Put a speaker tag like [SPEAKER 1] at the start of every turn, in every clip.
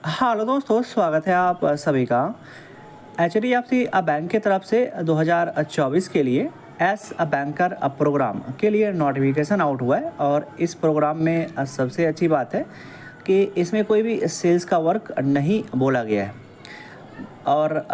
[SPEAKER 1] Hello दोस्तों, स्वागत है आप सभी का एचडीएफसी बैंक की तरफ से 2024 के लिए एस बैंकर प्रोग्राम के लिए नोटिफिकेशन आउट हुआ है। और इस प्रोग्राम में सबसे अच्छी बात है कि इसमें कोई भी सेल्स का वर्क नहीं बोला गया है। और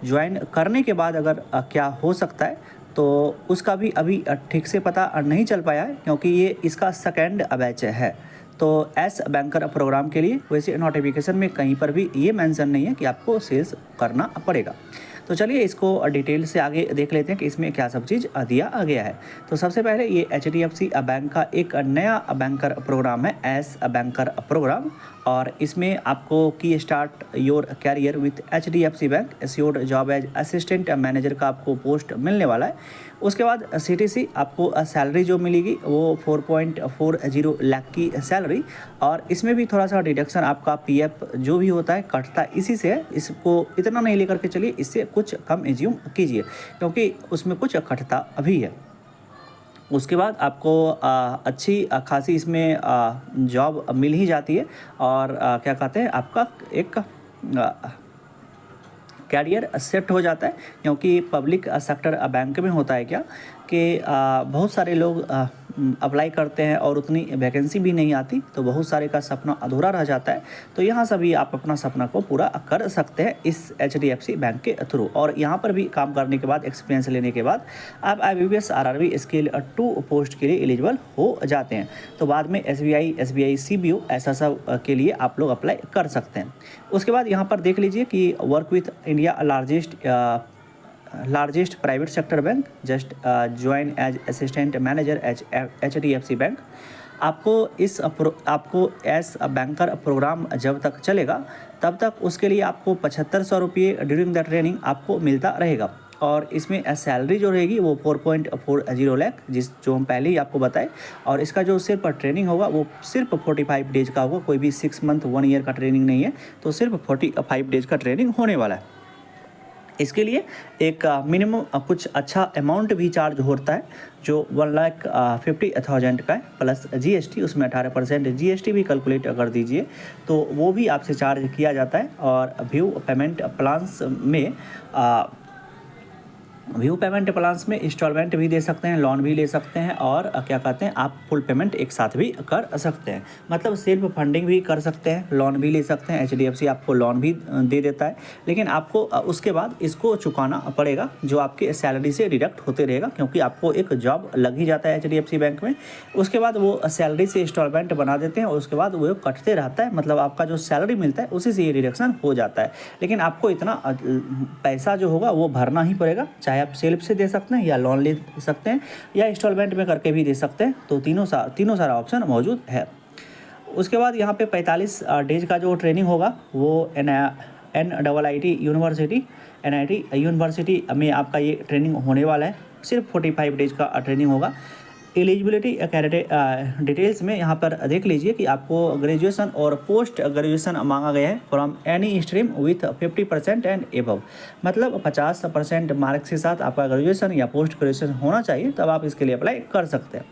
[SPEAKER 1] ज्वाइन करने के बाद अगर क्या हो सकता है तो उसका भी अभी ठीक से पता नहीं चल पाया है, क्योंकि ये इसका सेकेंड बैच है। तो एस बैंकर प्रोग्राम के लिए वैसे नोटिफिकेशन में कहीं पर भी ये मेंशन नहीं है कि आपको सेल्स करना पड़ेगा। तो चलिए इसको डिटेल से आगे देख लेते हैं कि इसमें क्या सब चीज़ दिया गया है। तो सबसे पहले ये एचडीएफसी बैंक का एक नया बैंकर प्रोग्राम है, एस बैंकर प्रोग्राम। और इसमें आपको की start your career with HDFC bank assured job as assistant manager का आपको पोस्ट मिलने वाला है। उसके बाद सीटीसी आपको सैलरी जो मिलेगी वो 4.40 लाख की सैलरी। और इसमें भी थोड़ा सा डिडक्शन आपका पीएफ जो भी होता है कटता है इसी से है। इसको इतना नहीं लेकर के चलिए, इससे कुछ कम एज्यूम कीजिए क्योंकि उसमें कुछ कटता अभी है। उसके बाद आपको अच्छी खासी इसमें जॉब मिल ही जाती है। और क्या कहते हैं, आपका एक कैरियर सेट हो जाता है। क्योंकि पब्लिक सेक्टर बैंक में होता है क्या कि बहुत सारे लोग अप्लाई करते हैं और उतनी वैकेंसी भी नहीं आती, तो बहुत सारे का सपना अधूरा रह जाता है। तो यहाँ से भी आप अपना सपना को पूरा कर सकते हैं इस एचडीएफसी बैंक के थ्रू। और यहाँ पर भी काम करने के बाद, एक्सपीरियंस लेने के बाद आप आईबीपीएस आरआरबी स्केल 2 पोस्ट के लिए एलिजिबल हो जाते हैं। तो बाद में एसबीआई सीबीओ ऐसा सब के लिए आप लोग अप्लाई कर सकते हैं। उसके बाद यहाँ पर देख लीजिए कि work with India largest private sector bank, just join as assistant manager HDFC bank. आपको एस बैंकर प्रोग्राम जब तक चलेगा तब तक उसके लिए आपको 7500 रुपये ड्यूरिंग द ट्रेनिंग आपको मिलता रहेगा। और इसमें सैलरी जो रहेगी वो 4.40 लाख, जो हम पहले ही आपको बताए। और इसका जो सिर्फ ट्रेनिंग होगा वो सिर्फ 45 डेज का होगा, कोई भी 6 मंथ 1 ईयर का ट्रेनिंग नहीं है। तो सिर्फ 45 डेज का ट्रेनिंग होने वाला है। इसके लिए एक मिनिमम कुछ अच्छा अमाउंट भी चार्ज होता है जो 1,50,000 का है, प्लस जीएसटी, उसमें 18% जीएसटी भी कैलकुलेट कर दीजिए तो वो भी आपसे चार्ज किया जाता है। और व्यू पेमेंट प्लान्स में इंस्टॉलमेंट भी दे सकते हैं, लोन भी ले सकते हैं, और क्या कहते हैं आप फुल पेमेंट एक साथ भी कर सकते हैं। मतलब सेल्फ फंडिंग भी कर सकते हैं, लोन भी ले सकते हैं। एचडीएफसी आपको लोन भी दे देता है, लेकिन आपको उसके बाद इसको चुकाना पड़ेगा जो आपके सैलरी से डिडक्ट होते रहेगा, क्योंकि आपको एक जॉब लग ही जाता है एचडीएफसी बैंक में। उसके बाद वो सैलरी से इंस्टॉलमेंट बना देते हैं और उसके बाद वो कटते रहता है। मतलब आपका जो सैलरी मिलता है उसी से ये डिडक्शन हो जाता है। लेकिन आपको इतना पैसा जो होगा वो भरना ही पड़ेगा, चाहे आप सेल्फ से दे सकते हैं या लोन ले सकते हैं या इंस्टॉलमेंट में करके भी दे सकते हैं। तो तीनों सारा ऑप्शन मौजूद है। उसके बाद यहाँ पे 45 डेज का जो ट्रेनिंग होगा वो NIIT यूनिवर्सिटी में आपका ये ट्रेनिंग होने वाला है। सिर्फ 45 डेज का ट्रेनिंग होगा। एलिजिबिलिटी डिटेल्स में यहाँ पर देख लीजिए कि आपको ग्रेजुएशन और पोस्ट ग्रेजुएशन मांगा गया है from any stream with 50% and above. मतलब 50% मार्क्स के साथ आपका ग्रेजुएशन या पोस्ट ग्रेजुएशन होना चाहिए, तब आप इसके लिए अप्लाई कर सकते हैं।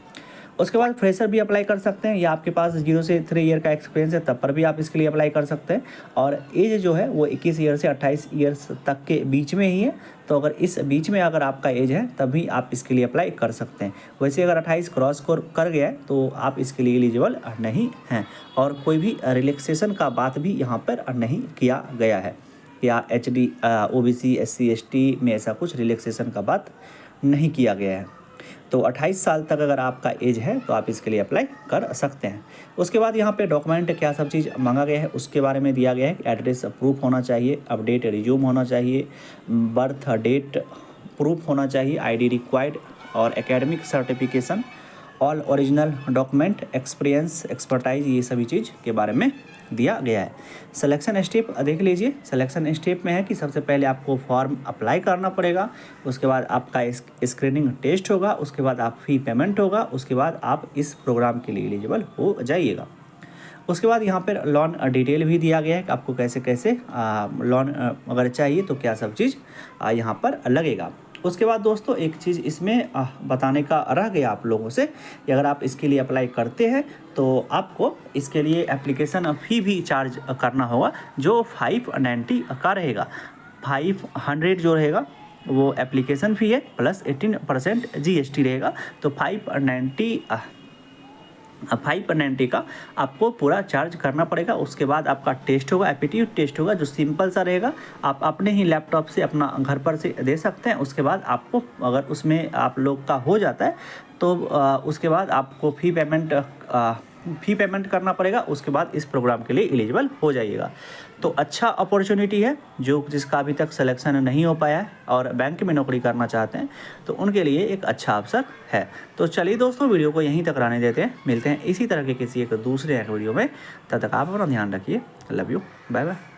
[SPEAKER 1] उसके बाद फ्रेशर भी अप्लाई कर सकते हैं, या आपके पास 0 से 3 ईयर का एक्सपीरियंस है तब पर भी आप इसके लिए अप्लाई कर सकते हैं। और एज जो है वो 21 ईयर से 28 ईयर्स तक के बीच में ही है। तो अगर इस बीच में अगर आपका एज है तभी आप इसके लिए अप्लाई कर सकते हैं। वैसे अगर 28 क्रॉस कर गया है तो आप इसके लिए एलिजिबल नहीं हैं। और कोई भी रिलैक्सेशन का बात भी यहाँ पर नहीं किया गया है, या OBC SC ST में ऐसा कुछ रिलैक्सेशन का बात नहीं किया गया है। तो 28 साल तक अगर आपका एज है तो आप इसके लिए अप्लाई कर सकते हैं। उसके बाद यहाँ पे डॉक्यूमेंट क्या सब चीज़ मांगा गया है उसके बारे में दिया गया है। एड्रेस प्रूफ होना चाहिए, अपडेट रिज्यूम होना चाहिए, बर्थ डेट प्रूफ होना चाहिए, ID रिक्वायर्ड, और academic certification, all original document, experience, expertise, ये सभी चीज़ के बारे में दिया गया है। सिलेक्शन स्टेप देख लीजिए। सिलेक्शन स्टेप में है कि सबसे पहले आपको फॉर्म अप्लाई करना पड़ेगा, उसके बाद आपका स्क्रीनिंग टेस्ट होगा, उसके बाद आप फी पेमेंट होगा, उसके बाद आप इस प्रोग्राम के लिए एलिजिबल हो जाइएगा। उसके बाद यहाँ पर लोन डिटेल भी दिया गया है कि आपको कैसे कैसे लोन अगर चाहिए तो क्या सब चीज़ यहाँ पर लगेगा। उसके बाद दोस्तों एक चीज़ इसमें बताने का रह गया आप लोगों से कि अगर आप इसके लिए अप्लाई करते हैं तो आपको इसके लिए एप्लीकेशन फ़ी भी चार्ज करना होगा, जो 590 का रहेगा। 500 जो रहेगा वो एप्लीकेशन फ़ी है, प्लस 18% GST रहेगा। तो 590 का आपको पूरा चार्ज करना पड़ेगा। उसके बाद आपका टेस्ट होगा, एप्टीट्यूड टेस्ट होगा, जो सिंपल सा रहेगा। आप अपने ही लैपटॉप से अपना घर पर से दे सकते हैं। उसके बाद आपको अगर उसमें आप लोग का हो जाता है तो उसके बाद आपको फ़ी पेमेंट करना पड़ेगा। उसके बाद इस प्रोग्राम के लिए एलिजिबल हो जाइएगा। तो अच्छा अपॉर्चुनिटी है, जो जिसका अभी तक सिलेक्शन नहीं हो पाया है और बैंक में नौकरी करना चाहते हैं तो उनके लिए एक अच्छा अवसर है। तो चलिए दोस्तों, वीडियो को यहीं तक रहने देते हैं। मिलते हैं इसी तरह के किसी एक दूसरे वीडियो में। तब तक आप अपना ध्यान रखिए। Love you, bye bye.